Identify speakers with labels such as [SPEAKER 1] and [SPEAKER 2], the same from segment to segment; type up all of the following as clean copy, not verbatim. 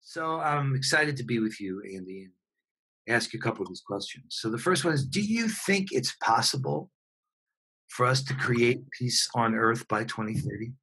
[SPEAKER 1] So I'm excited to be with you, Andy, and ask you a couple of these questions. So the first one is, do you think it's possible for us to create peace on Earth by 2030?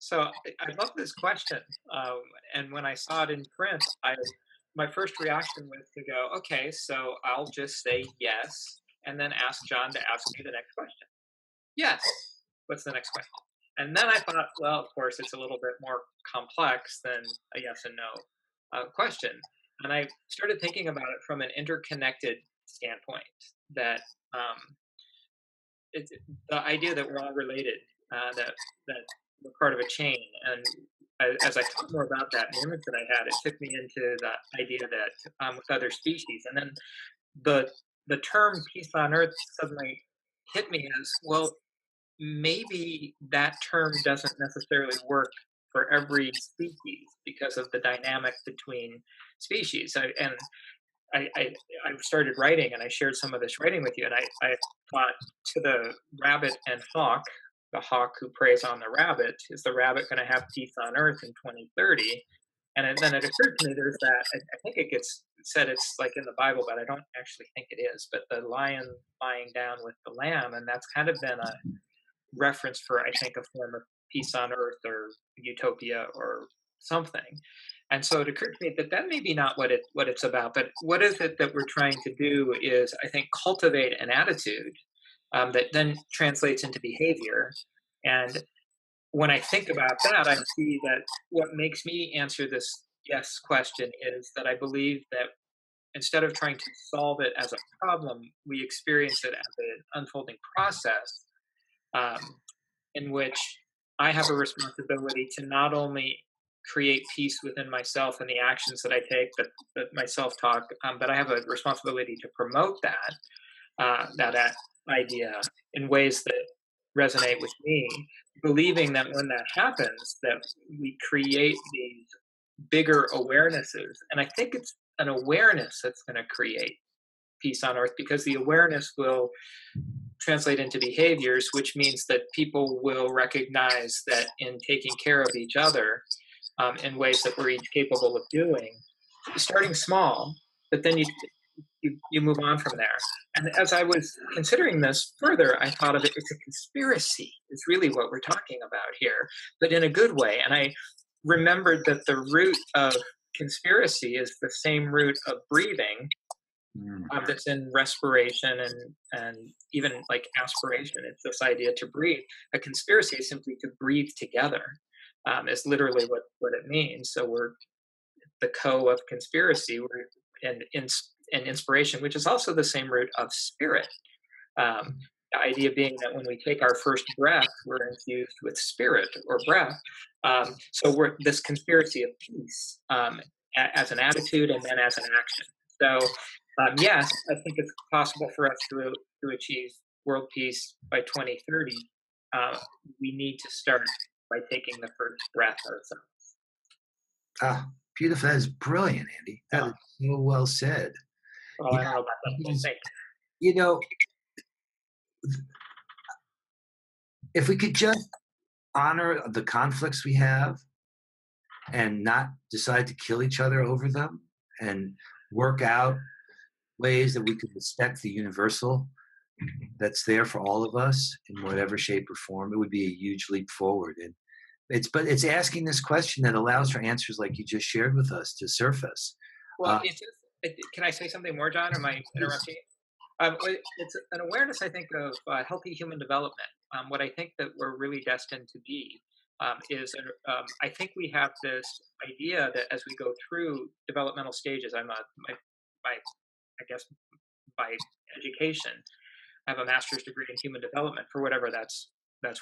[SPEAKER 2] So I love this question, and when I saw it in print, my first reaction was to go, okay, so I'll just say yes, and then ask John to ask me the next question. Yes. What's the next question? And then I thought, well, of course, it's a little bit more complex than a yes and no question. And I started thinking about it from an interconnected standpoint. That um, it's the idea that we're all related, that we're part of a chain. And as I thought more about that, the image that I had, it took me into the idea that with other species, and then the the term peace on earth suddenly hit me as well. Maybe that term doesn't necessarily work for every species because of the dynamic between species. I started writing and I shared some of this writing with you, and I thought to the rabbit and hawk, the hawk who preys on the rabbit, is the rabbit going to have peace on Earth in 2030? Then it occurred to me there's that, I think it gets said it's like in the Bible, but I don't actually think it is, but the lion lying down with the lamb, and that's kind of been a reference for, I think, a form of peace on earth or utopia or something. And so it occurred to me that that may be not what it's about, but what is it that we're trying to do is, I think, cultivate an attitude that then translates into behavior. And when I think about that, I see that what makes me answer this yes question is that I believe that instead of trying to solve it as a problem, we experience it as an unfolding process, um, in which I have a responsibility to not only create peace within myself and the actions that I take, that my self talk, but I have a responsibility to promote that idea in ways that resonate with me, believing that when that happens, that we create these bigger awarenesses. And I think it's an awareness that's going to create peace on earth, because the awareness will translate into behaviors, which means that people will recognize that in taking care of each other, in ways that we're each capable of doing, starting small, but then you move on from there. And as I was considering this further, I thought of it, it's a conspiracy. It's really what we're talking about here, but in a good way. And I remembered that the root of conspiracy is the same root of breathing,
[SPEAKER 1] Mm.
[SPEAKER 2] that's in respiration and even like aspiration. It's this idea to breathe. A conspiracy is simply to breathe together. Is literally what it means. So we're the co of conspiracy. We're and inspiration, which is also the same root of spirit. The idea being that when we take our first breath, we're infused with spirit or breath. So we're this conspiracy of peace, as an attitude and then as an action. So yes, I think it's possible for us to achieve world peace by 2030. Uh, we need to start by taking the first breath ourselves.
[SPEAKER 1] Ah, beautiful. That is brilliant, Andy. That
[SPEAKER 2] Yeah.
[SPEAKER 1] is so well said.
[SPEAKER 2] Well,
[SPEAKER 1] Yeah,
[SPEAKER 2] I don't know about that. We'll
[SPEAKER 1] because,
[SPEAKER 2] see.
[SPEAKER 1] you know, if we could just honor the conflicts we have and not decide to kill each other over them and work out ways that we could respect the universal that's there for all of us in whatever shape or form, it would be a huge leap forward. And it's asking this question that allows for answers like you just shared with us to surface.
[SPEAKER 2] Well,
[SPEAKER 1] Uh,
[SPEAKER 2] can I say something more, John? Or am I
[SPEAKER 1] please.
[SPEAKER 2] interrupting? It's an awareness, I think, of healthy human development. What I think that we're really destined to be is, I think we have this idea that as we go through developmental stages, my, I guess, by education, I have a master's degree in human development for whatever that's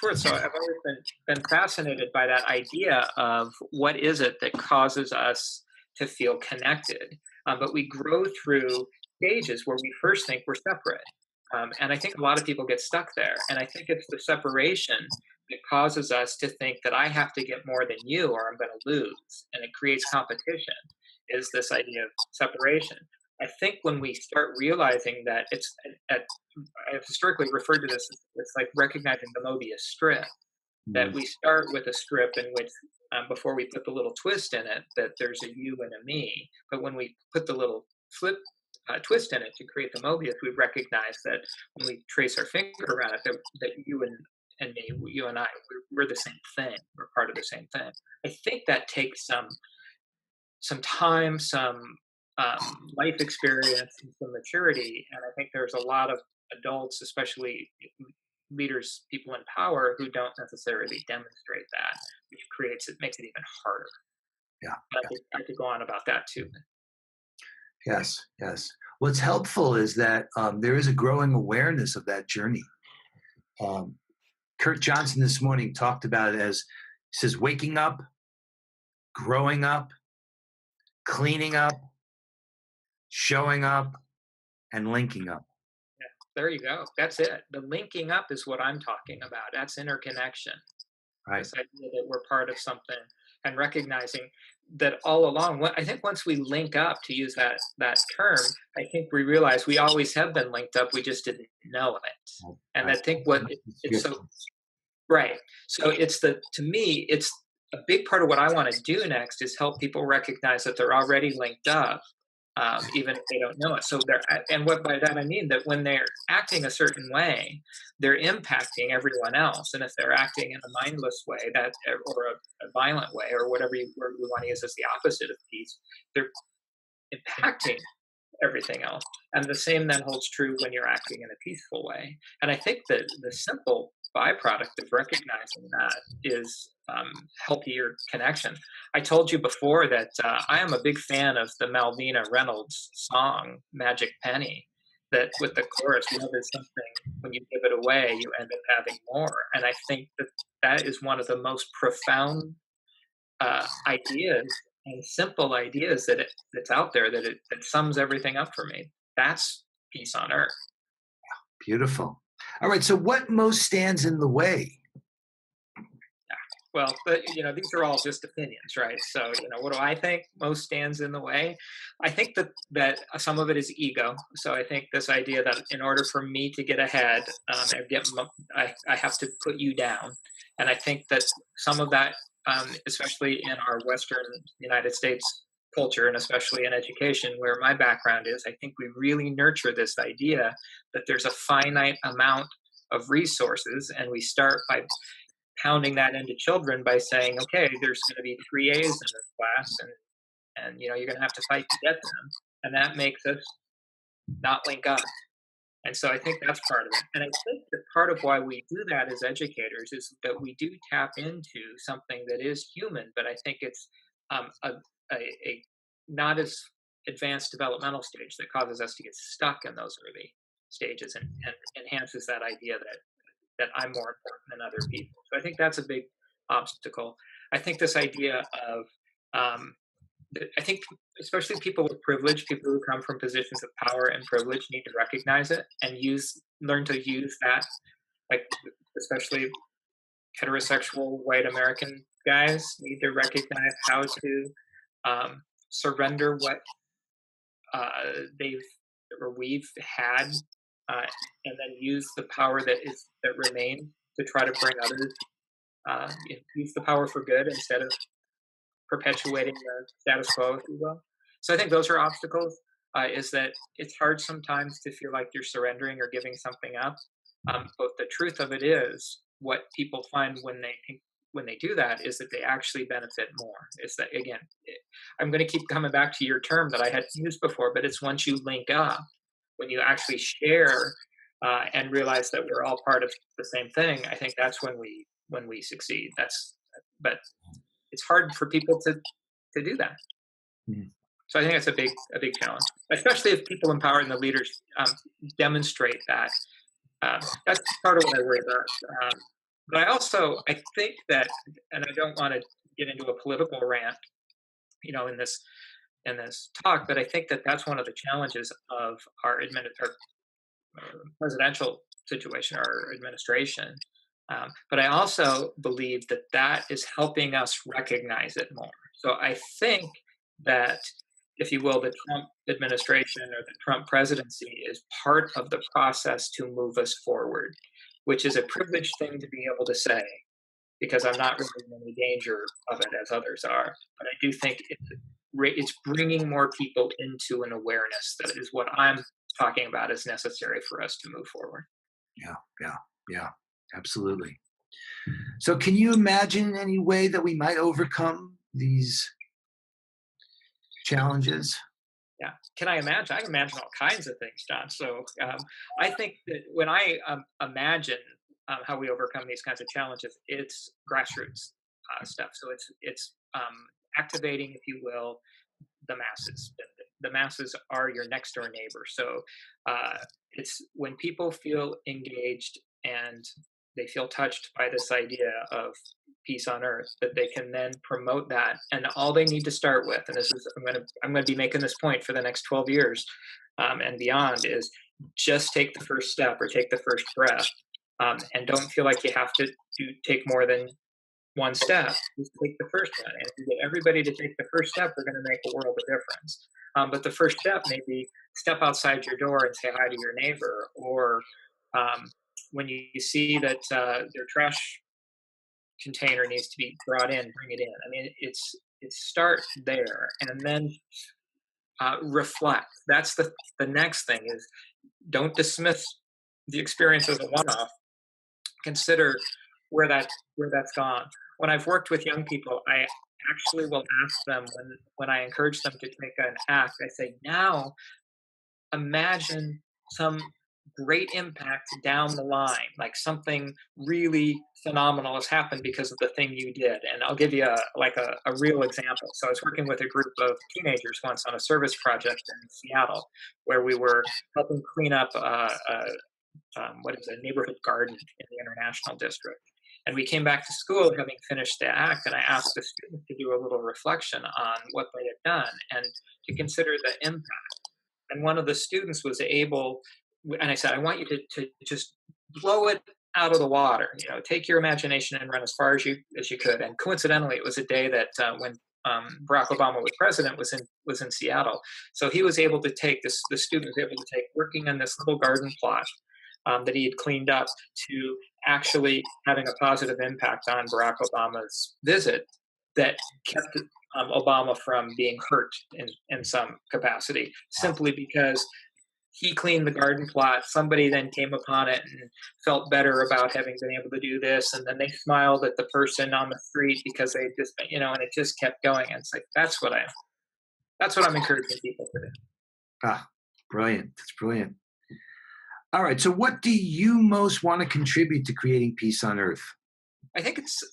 [SPEAKER 2] worth. So I've always been fascinated by that idea of what is it that causes us to feel connected. But we grow through stages where we first think we're separate. And I think a lot of people get stuck there. And I think it's the separation that causes us to think that I have to get more than you or I'm going to lose. And it creates competition, is this idea of separation. I think when we start realizing that I've historically referred to this as it's like recognizing the Mobius strip, that
[SPEAKER 1] Mm,
[SPEAKER 2] we start with a strip in which before we put the little twist in it that there's a you and a me. But when we put the little flip twist in it to create the Mobius, we recognize that when we trace our finger around it, that you and me, you and I, we're the same thing. We're part of the same thing. I think that takes some time, some life experience, and some maturity. And I think there's a lot of adults, especially leaders, people in power, who don't necessarily demonstrate that, which makes it even harder.
[SPEAKER 1] Yeah.
[SPEAKER 2] But I could go on about that too.
[SPEAKER 1] Yes. Yes. What's helpful is that there is a growing awareness of that journey. Um, Kurt Johnson this morning talked about it as, he says, waking up, growing up, cleaning up, showing up, and linking up.
[SPEAKER 2] Yeah, there you go. That's it. The linking up is what I'm talking about. That's interconnection.
[SPEAKER 1] Right.
[SPEAKER 2] This idea that we're part of something and recognizing that all along. I think once we link up, to use that term, I think we realize we always have been linked up. We just didn't know it. And
[SPEAKER 1] Right.
[SPEAKER 2] I think it's so right. So to me, it's a big part of what I want to do next is help people recognize that they're already linked up, even if they don't know it. So and what by that I mean that when they're acting a certain way, they're impacting everyone else. And if they're acting in a mindless way, or a violent way, or whatever word we want to use as the opposite of peace, they're impacting everything else. And the same then holds true when you're acting in a peaceful way. And I think that the simple byproduct of recognizing that is healthier connection. I told you before that I am a big fan of the Malvina Reynolds song, Magic Penny, that with the chorus, love is something, when you give it away, you end up having more. And I think that that is one of the most profound ideas and simple ideas that's out there that sums everything up for me. That's peace on earth.
[SPEAKER 1] Beautiful. All right. So, what most stands in the way?
[SPEAKER 2] Well, but these are all just opinions, right? So, what do I think most stands in the way? I think that some of it is ego. So, I think this idea that in order for me to get ahead, I have to put you down, and I think that some of that, especially in our Western United States culture, and especially in education, where my background is, I think we really nurture this idea that there's a finite amount of resources, and we start by pounding that into children by saying, okay, there's going to be 3 A's in this class, and you're going to have to fight to get them, and that makes us not link up. And so I think that's part of it. And I think that part of why we do that as educators is that we do tap into something that is human, but I think it's a, a not as advanced developmental stage that causes us to get stuck in those early stages, and enhances that idea that I'm more important than other people. So I think that's a big obstacle. I think this idea of, I think especially people with privilege, people who come from positions of power and privilege, need to recognize it and learn to use that. Like especially heterosexual white American guys need to recognize how to surrender what they've or we've had, and then use the power that remains to try to bring others. Use the power for good instead of perpetuating the status quo, if you will. So I think those are obstacles. Is that it's hard sometimes to feel like you're surrendering or giving something up. But the truth of it is, what people find when they do that is that they actually benefit more. Is that again? I'm going to keep coming back to your term that I had used before, but it's once you link up, when you actually share and realize that we're all part of the same thing. I think that's when we succeed. But it's hard for people to do that.
[SPEAKER 1] Mhm.
[SPEAKER 2] So I think that's a big challenge, especially if people in power and the leaders demonstrate that. That's part of what I worry about. But I think that, and I don't want to get into a political rant, in this talk, but I think that that's one of the challenges of our presidential situation, our administration. But I also believe that that is helping us recognize it more. So I think that, if you will, the Trump administration or the Trump presidency is part of the process to move us forward, which is a privileged thing to be able to say. because I'm not really in any danger of it as others are. But I do think it's bringing more people into an awareness that is what I'm talking about is necessary for us to move forward.
[SPEAKER 1] Yeah, yeah, yeah, absolutely. So, can you imagine any way that we might overcome these challenges?
[SPEAKER 2] Yeah. Can I imagine? I can imagine all kinds of things, John. So I think that when I imagine how we overcome these kinds of challenges, it's grassroots stuff. So it's activating, if you will, the masses. The masses are your next door neighbor. So it's when people feel engaged and they feel touched by this idea of peace on earth that they can then promote that, and all they need to start with, and this is I'm going to be making this point for the next 12 years and beyond, is just take the first step or take the first breath, and don't feel like you have to take more than one step. Just take the first one. And if you get everybody to take the first step, we're going to make a world of difference. But the first step may be step outside your door and say hi to your neighbor, or um, when you see that their trash container needs to be brought in, bring it in. I mean, it's start there and then reflect. That's the next thing is don't dismiss the experience as a one-off. Consider where that's gone. When I've worked with young people, I actually will ask them when I encourage them to take an act. I say, now imagine some great impact down the line, like something really phenomenal has happened because of the thing you did. And I'll give you a real example. So I was working with a group of teenagers once on a service project in Seattle, where we were helping clean up what is a neighborhood garden in the international district. And we came back to school having finished the act, and I asked the students to do a little reflection on what they had done and to consider the impact. And one of the students was able, and I said, I want you to just blow it out of the water. You know, take your imagination and run as far as you could. And coincidentally, it was a day that when Barack Obama was president was in Seattle, so he was able to take this. The student was able to take working on this little garden plot that he had cleaned up to actually having a positive impact on Barack Obama's visit that kept Obama from being hurt in some capacity, simply because he cleaned the garden plot. Somebody then came upon it and felt better about having been able to do this. And then they smiled at the person on the street because they just, and it just kept going. And it's like, that's what I'm encouraging people to do.
[SPEAKER 1] Ah, brilliant. That's brilliant. All right. So, what do you most want to contribute to creating peace on earth?
[SPEAKER 2] I think that's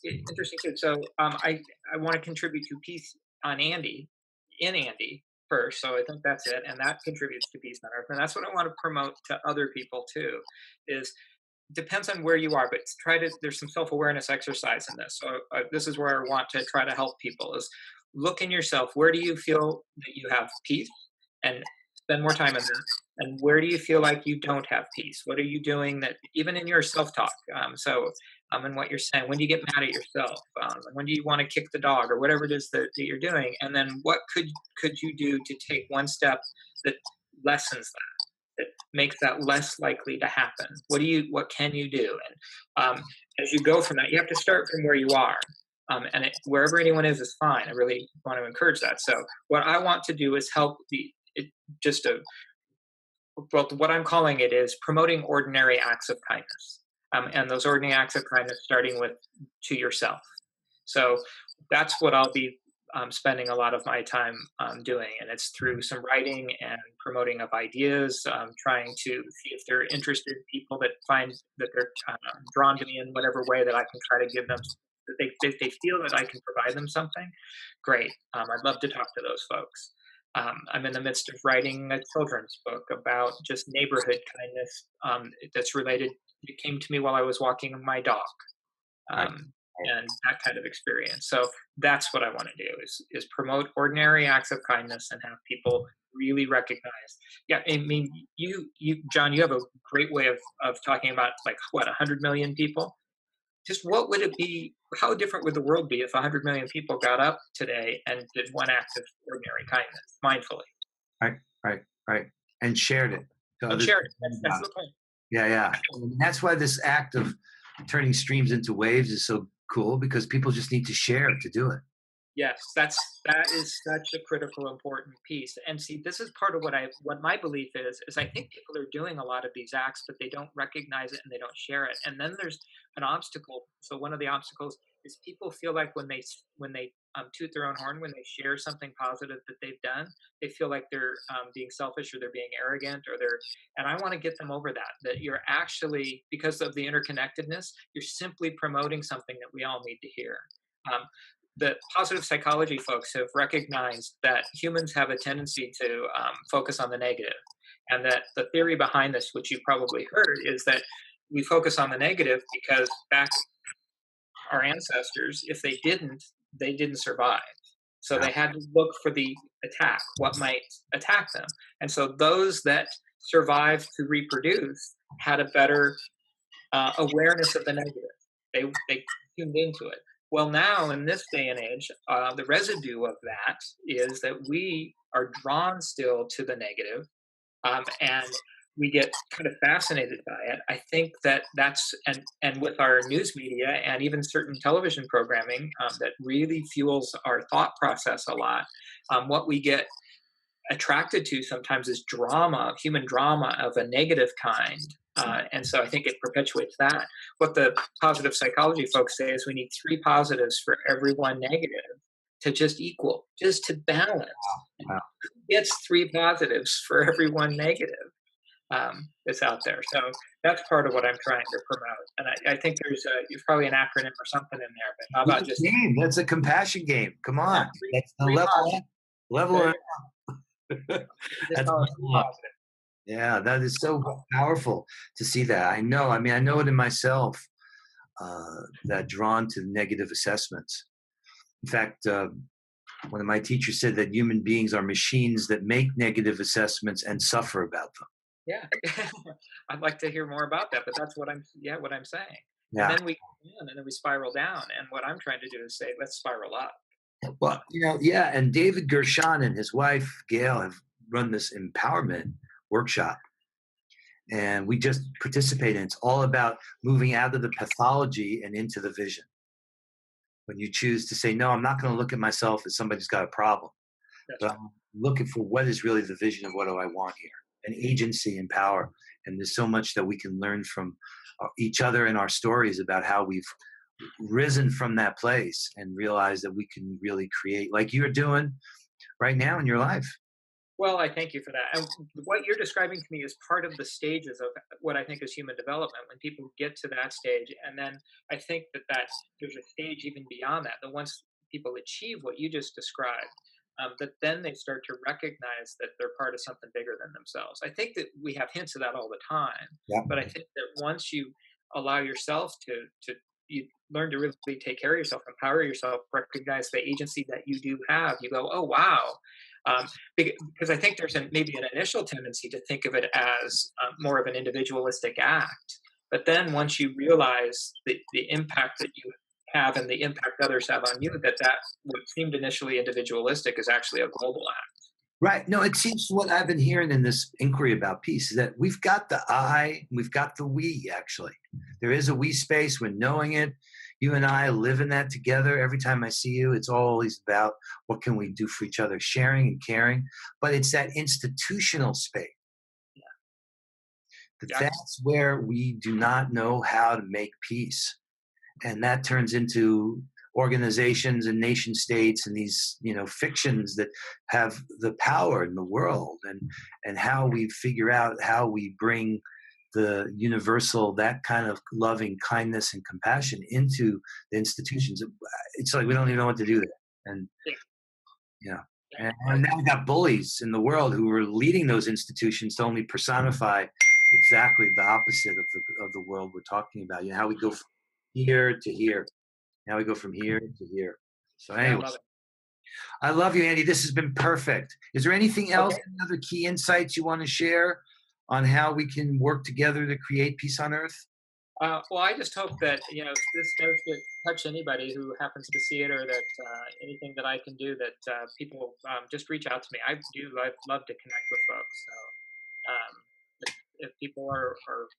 [SPEAKER 2] interesting too. So I want to contribute to peace on Andy first. So I think that's it, and that contributes to peace on earth, and that's what I want to promote to other people too. Is depends on where you are, but try to. There's some self awareness exercise in this. So this is where I want to try to help people: is look in yourself. Where do you feel that you have peace, and spend more time in that. And where do you feel like you don't have peace? What are you doing that even in your self talk? And what you're saying, when do you get mad at yourself? When do you want to kick the dog or whatever it is that you're doing? And then what could you do to take one step that lessens that makes that less likely to happen? What can you do? And as you go from that, you have to start from where you are. Wherever anyone is fine. I really want to encourage that. So what I want to do is help just a well, what I'm calling it is promoting ordinary acts of kindness. And those ordinary acts of kindness starting with to yourself. So that's what I'll be spending a lot of my time doing. And it's through some writing and promoting of ideas, trying to see if they're interested people that find that they're drawn to me in whatever way that I can try to give them. That they feel that I can provide them something, great. I'd love to talk to those folks. I'm in the midst of writing a children's book about just neighborhood kindness that's related. It came to me while I was walking my dog,
[SPEAKER 1] Right.
[SPEAKER 2] and that kind of experience. So that's what I want to do is promote ordinary acts of kindness and have people really recognize. Yeah, I mean, you John, you have a great way of talking about like what 100 million people. Just what would it be? How different would the world be if 100 million people got up today and did one act of ordinary kindness mindfully
[SPEAKER 1] Right, right, right. And shared it to
[SPEAKER 2] and
[SPEAKER 1] others.
[SPEAKER 2] shared it? That's the point.
[SPEAKER 1] Yeah, yeah. And that's why this act of turning streams into waves is so cool because people just need to share to do it.
[SPEAKER 2] Yes, that is such a critical, important piece. And see, this is part of what my belief is I think people are doing a lot of these acts, but they don't recognize it and they don't share it. And then there's an obstacle. So one of the obstacles is people feel like when they toot their own horn, when they share something positive that they've done, they feel like they're being selfish or they're being arrogant or they're. And I want to get them over that. That you're actually, because of the interconnectedness, you're simply promoting something that we all need to hear. Um, the positive psychology folks have recognized that humans have a tendency to focus on the negative, and that the theory behind this, which you've probably heard, is that we focus on the negative because back our ancestors, if they didn't survive. So
[SPEAKER 1] Yeah.
[SPEAKER 2] they had to look for the attack, what might attack them. And so those that survived to reproduce had a better awareness of the negative. They tuned into it. Well, now in this day and age, the residue of that is that we are drawn still to the negative, and we get kind of fascinated by it. I think that that's and with our news media and even certain television programming that really fuels our thought process a lot. What we get attracted to sometimes is drama, human drama of a negative kind. And so I think it perpetuates that. What the positive psychology folks say is we need three positives for every one negative to just equal, just to balance. And
[SPEAKER 1] Wow.
[SPEAKER 2] who gets three positives for every one negative that's out there? So that's part of what I'm trying to promote. And I think there's probably an acronym or something in there, but how about just
[SPEAKER 1] Game. That's a compassion game. Come
[SPEAKER 2] yeah,
[SPEAKER 1] on. That's the
[SPEAKER 2] three
[SPEAKER 1] level
[SPEAKER 2] positives?
[SPEAKER 1] up. Level
[SPEAKER 2] There
[SPEAKER 1] up.
[SPEAKER 2] you go. Just
[SPEAKER 1] That's
[SPEAKER 2] call it three
[SPEAKER 1] level up.
[SPEAKER 2] positives.
[SPEAKER 1] Yeah, that is so powerful to see that. I know. I mean, I know it in myself. That drawn to negative assessments. In fact, one of my teachers said that human beings are machines that make negative assessments and suffer about them.
[SPEAKER 2] Yeah. I'd like to hear more about that, but that's what I'm saying. And
[SPEAKER 1] Yeah.
[SPEAKER 2] then we go down and then we spiral down. And what I'm trying to do is say, let's spiral up.
[SPEAKER 1] Well, yeah. And David Gershon and his wife Gail have run this empowerment workshop, and we just participate in. It's all about moving out of the pathology and into the vision. When you choose to say, no, I'm not going to look at myself as somebody's got a problem,
[SPEAKER 2] That's
[SPEAKER 1] but
[SPEAKER 2] right.
[SPEAKER 1] I'm looking for what is really the vision of what do I want here, and agency and power. And there's so much that we can learn from each other in our stories about how we've risen from that place and realize that we can really create like you're doing right now in your life.
[SPEAKER 2] Well, I thank you for that. And what you're describing to me is part of the stages of what I think is human development. When people get to that stage, and then I think that there's a stage even beyond that. That once people achieve what you just described, that then they start to recognize that they're part of something bigger than themselves. I think that we have hints of that all the time,
[SPEAKER 1] Yeah.
[SPEAKER 2] but I think that once you allow yourself to you learn to really take care of yourself, empower yourself, recognize the agency that you do have, you go, oh wow. Um, because I think there's maybe an initial tendency to think of it as more of an individualistic act. But then once you realize the impact that you have and the impact others have on you, that what seemed initially individualistic is actually a global act.
[SPEAKER 1] Right. No, it seems what I've been hearing in this inquiry about peace is that we've got the I, we've got the we, actually. There is a we space when knowing it. You and I live in that together. Every time I see you, it's always about what can we do for each other, sharing and caring. But it's that institutional space.
[SPEAKER 2] Yeah,
[SPEAKER 1] That's where we do not know how to make peace. And that turns into organizations and nation states and these fictions that have the power in the world, and how we figure out how we bring the universal, that kind of loving kindness and compassion into the institutions. It's like we don't even know what to do there. And
[SPEAKER 2] yeah,
[SPEAKER 1] yeah.
[SPEAKER 2] yeah.
[SPEAKER 1] And now we got bullies in the world who are leading those institutions to only personify exactly the opposite of the world we're talking about. How we go from here to here. Now we go from here to here. So
[SPEAKER 2] Yeah, I
[SPEAKER 1] anyway,
[SPEAKER 2] love it.
[SPEAKER 1] I love you, Andy. This has been perfect. Is there anything else,
[SPEAKER 2] Okay.
[SPEAKER 1] any other key insights you want to share on how we can work together to create peace on earth?
[SPEAKER 2] Well, I just hope that if this does touch anybody who happens to see it, or that anything that I can do, that people just reach out to me. I'd love to connect with folks. So um, if people are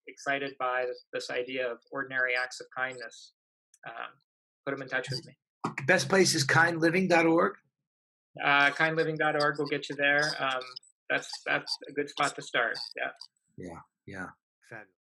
[SPEAKER 2] excited by this idea of ordinary acts of kindness, um, put them in touch with me.
[SPEAKER 1] Best place is kindliving.org.
[SPEAKER 2] Kindliving.org will get you there. That's a good spot to start. Yeah.
[SPEAKER 1] Yeah, yeah. Fabulous.